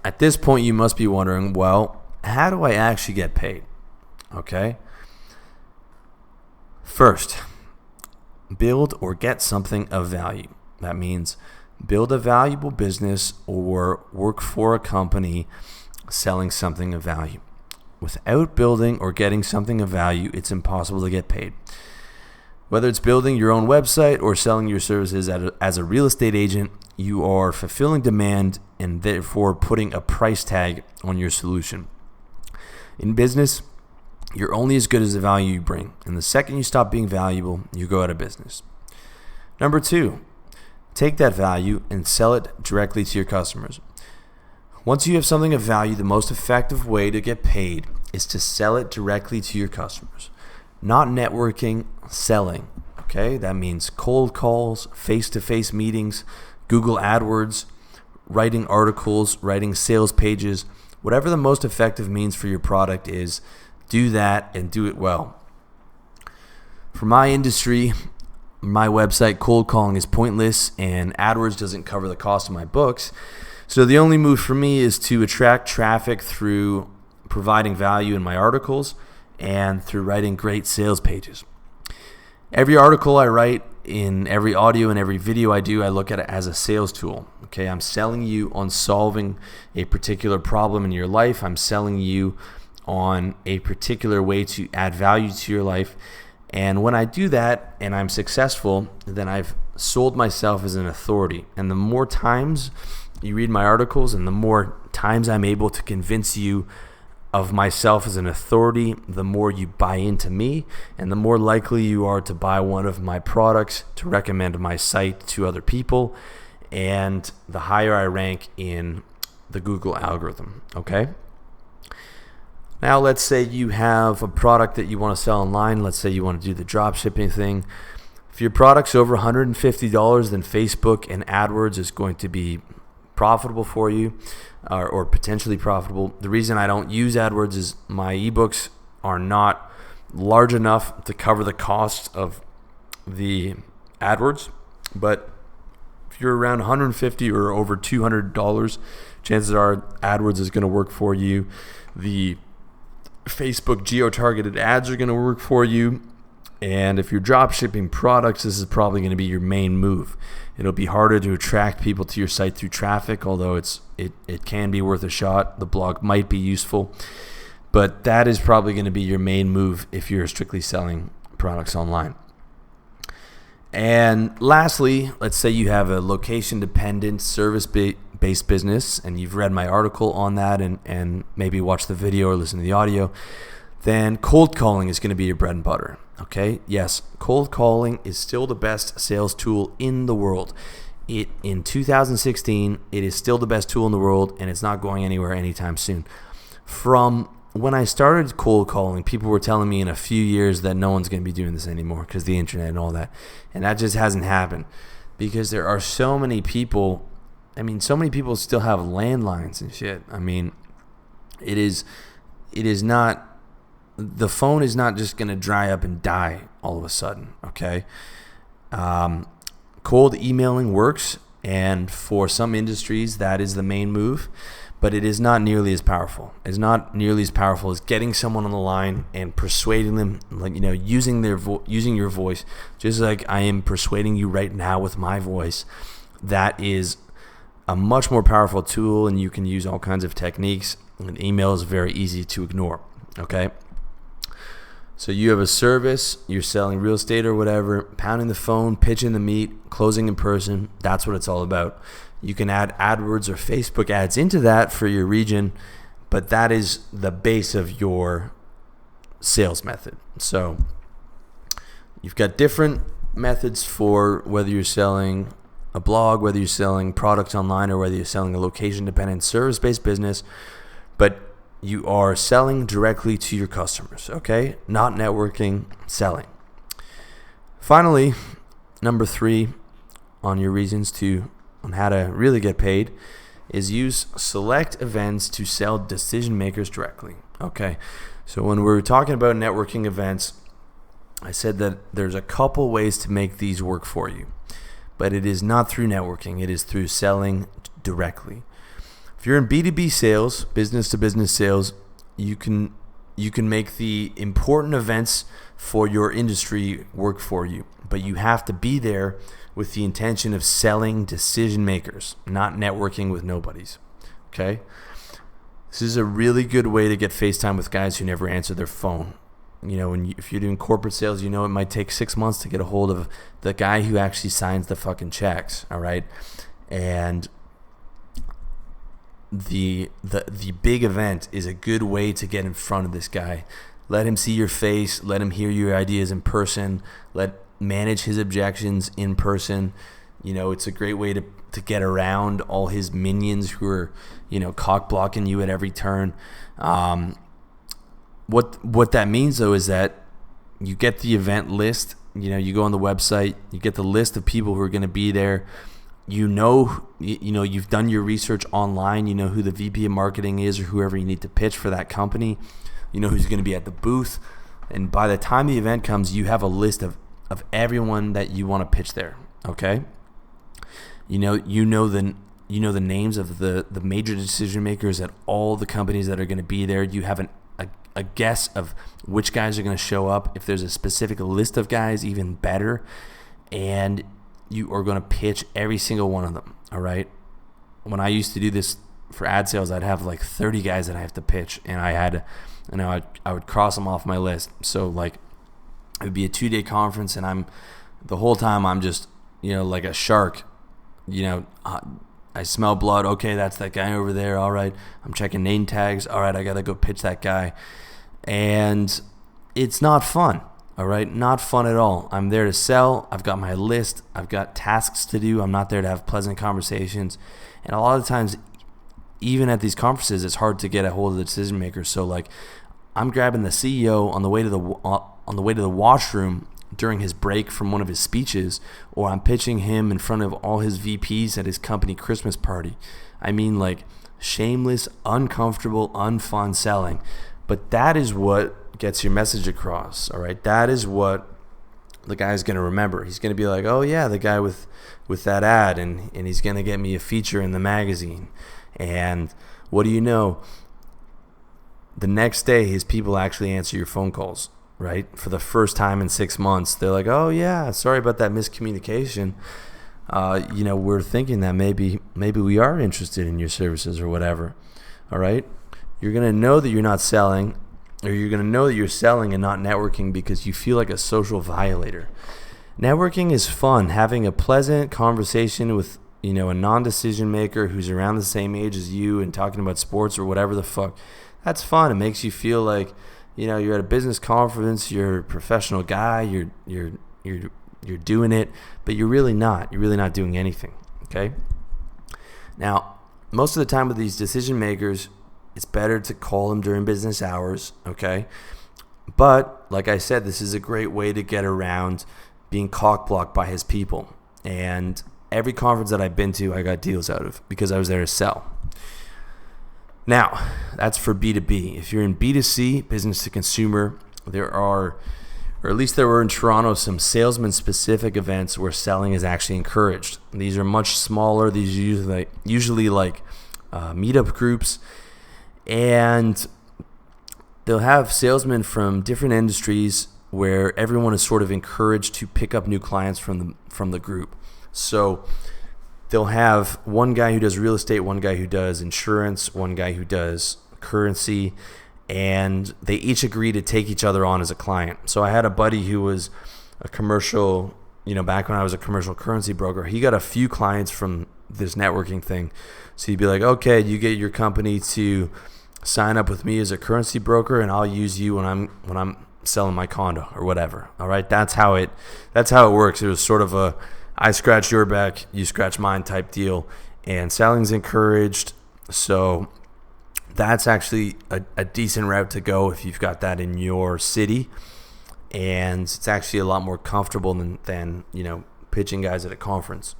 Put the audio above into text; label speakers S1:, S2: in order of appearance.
S1: At this point, you must be wondering, well, how do I actually get paid? Okay. First, build or get something of value. That means build a valuable business or work for a company selling something of value. Without building or getting something of value, it's impossible to get paid. Whether it's building your own website or selling your services as a real estate agent, you are fulfilling demand and therefore putting a price tag on your solution. In business, you're only as good as the value you bring. And the second you stop being valuable, you go out of business. Number 2, take that value and sell it directly to your customers. Once you have something of value, the most effective way to get paid is to sell it directly to your customers. Not networking, selling. Okay, that means cold calls, face-to-face meetings, Google AdWords, writing articles, writing sales pages, whatever the most effective means for your product is, do that and do it well. For my industry, my website, cold calling is pointless and AdWords doesn't cover the cost of my books. So the only move for me is to attract traffic through providing value in my articles and through writing great sales pages. Every article I write, in every audio and every video I do, I look at it as a sales tool. Okay, I'm selling you on solving a particular problem in your life. I'm selling you on a particular way to add value to your life. And when I do that and I'm successful, then I've sold myself as an authority. And the more times you read my articles and the more times I'm able to convince you of myself as an authority, the more you buy into me and the more likely you are to buy one of my products, to recommend my site to other people, and the higher I rank in the Google algorithm. Okay? Now let's say you have a product that you want to sell online. Let's say you want to do the drop shipping thing. If your product's over $150, then Facebook and AdWords is going to be profitable for you, or potentially profitable. The reason I don't use AdWords is my ebooks are not large enough to cover the cost of the AdWords. But if you're around $150 or over $200, chances are AdWords is going to work for you. The Facebook geo-targeted ads are going to work for you. And if you're drop shipping products, this is probably going to be your main move. It'll be harder to attract people to your site through traffic, although it can be worth a shot. The blog might be useful, but that is probably going to be your main move if you're strictly selling products online. And lastly, let's say you have a location-dependent service-based business, and you've read my article on that and maybe watched the video or listened to the audio. Then cold calling is going to be your bread and butter. Okay? Yes, cold calling is still the best sales tool in the world. In 2016, it is still the best tool in the world, and it's not going anywhere anytime soon. From when I started cold calling, people were telling me in a few years that no one's going to be doing this anymore because of the internet and all that. And that just hasn't happened because there are so many people. I mean, so many people still have landlines and shit. I mean, it is not. The phone is not just going to dry up and die all of a sudden, okay? Cold emailing works, and for some industries, that is the main move, but it is not nearly as powerful. It's not nearly as powerful as getting someone on the line and persuading them, like, you know, using your voice, just like I am persuading you right now with my voice. That is a much more powerful tool, and you can use all kinds of techniques, and email is very easy to ignore, okay? So you have a service, you're selling real estate or whatever, pounding the phone, pitching the meat, closing in person. That's what it's all about. You can add AdWords or Facebook ads into that for your region, but that is the base of your sales method. So you've got different methods for whether you're selling a blog, whether you're selling products online, or whether you're selling a location-dependent service-based business, but you are selling directly to your customers, okay? Not networking, selling. Finally, number 3 on your reasons on how to really get paid is use select events to sell decision makers directly, okay? So when we're talking about networking events, I said that there's a couple ways to make these work for you, but it is not through networking. It is through selling directly. If you're in B2B sales, business to business sales, you can make the important events for your industry work for you, but you have to be there with the intention of selling decision makers, not networking with nobodies. Okay? This is a really good way to get FaceTime with guys who never answer their phone. If you're doing corporate sales, it might take 6 months to get a hold of the guy who actually signs the fucking checks, all right? And the big event is a good way to get in front of this guy. Let him see your face, let him hear your ideas in person, manage his objections in person. It's a great way to get around all his minions who are, cock blocking you at every turn. What that means though is that you get the event list. You go on the website, you get the list of people who are going to be there. You've done your research online. You know who the VP of marketing is or whoever you need to pitch for that company. You know who's going to be at the booth. And by the time the event comes, you have a list of everyone that you want to pitch there. Okay? You know the names of the major decision makers at all the companies that are going to be there. You have a guess of which guys are going to show up. If there's a specific list of guys, even better. And you are going to pitch every single one of them, all right? When I used to do this for ad sales, I'd have like 30 guys that I have to pitch, and I would cross them off my list. So like it would be a 2-day conference, and the whole time I'm just, like a shark, I smell blood. Okay, that's that guy over there. All right, I'm checking name tags. All right, I got to go pitch that guy. And it's not fun. All right, not fun at all. I'm there to sell. I've got my list. I've got tasks to do. I'm not there to have pleasant conversations. And a lot of times, even at these conferences, it's hard to get a hold of the decision makers. So like, I'm grabbing the CEO on the way to the washroom during his break from one of his speeches, or I'm pitching him in front of all his VPs at his company Christmas party. I mean, like, shameless, uncomfortable, unfun selling. But that is what gets your message across, all right? That is what the guy's going to remember. He's going to be like, oh, yeah, the guy with that ad, and he's going to get me a feature in the magazine. And what do you know? The next day, his people actually answer your phone calls, right? For the first time in 6 months, they're like, oh, yeah, sorry about that miscommunication. We're thinking that maybe we are interested in your services or whatever, all right? You're going to know that you're not selling, or you're going to know that you're selling and not networking because you feel like a social violator. Networking is fun. Having a pleasant conversation with, a non-decision maker who's around the same age as you and talking about sports or whatever the fuck, that's fun. It makes you feel like, you're at a business conference, you're a professional guy, you're doing it, but you're really not. You're really not doing anything, okay? Now, most of the time with these decision makers, it's better to call them during business hours, okay? But, like I said, this is a great way to get around being cock-blocked by his people. And every conference that I've been to, I got deals out of because I was there to sell. Now, that's for B2B. If you're in B2C, business to consumer, there are, or at least there were in Toronto, some salesman-specific events where selling is actually encouraged. These are much smaller. These are usually like meetup groups. And they'll have salesmen from different industries where everyone is sort of encouraged to pick up new clients from the group. So they'll have one guy who does real estate, one guy who does insurance, one guy who does currency, and they each agree to take each other on as a client. So I had a buddy who was a commercial, back when I was a commercial currency broker, he got a few clients from this networking thing. So he'd be like, okay, you get your company to sign up with me as a currency broker, and I'll use you when I'm selling my condo or whatever. All right, that's how it works. It was sort of a I scratch your back, you scratch mine type deal, and selling's encouraged. So that's actually a decent route to go if you've got that in your city, and it's actually a lot more comfortable than pitching guys at a conference.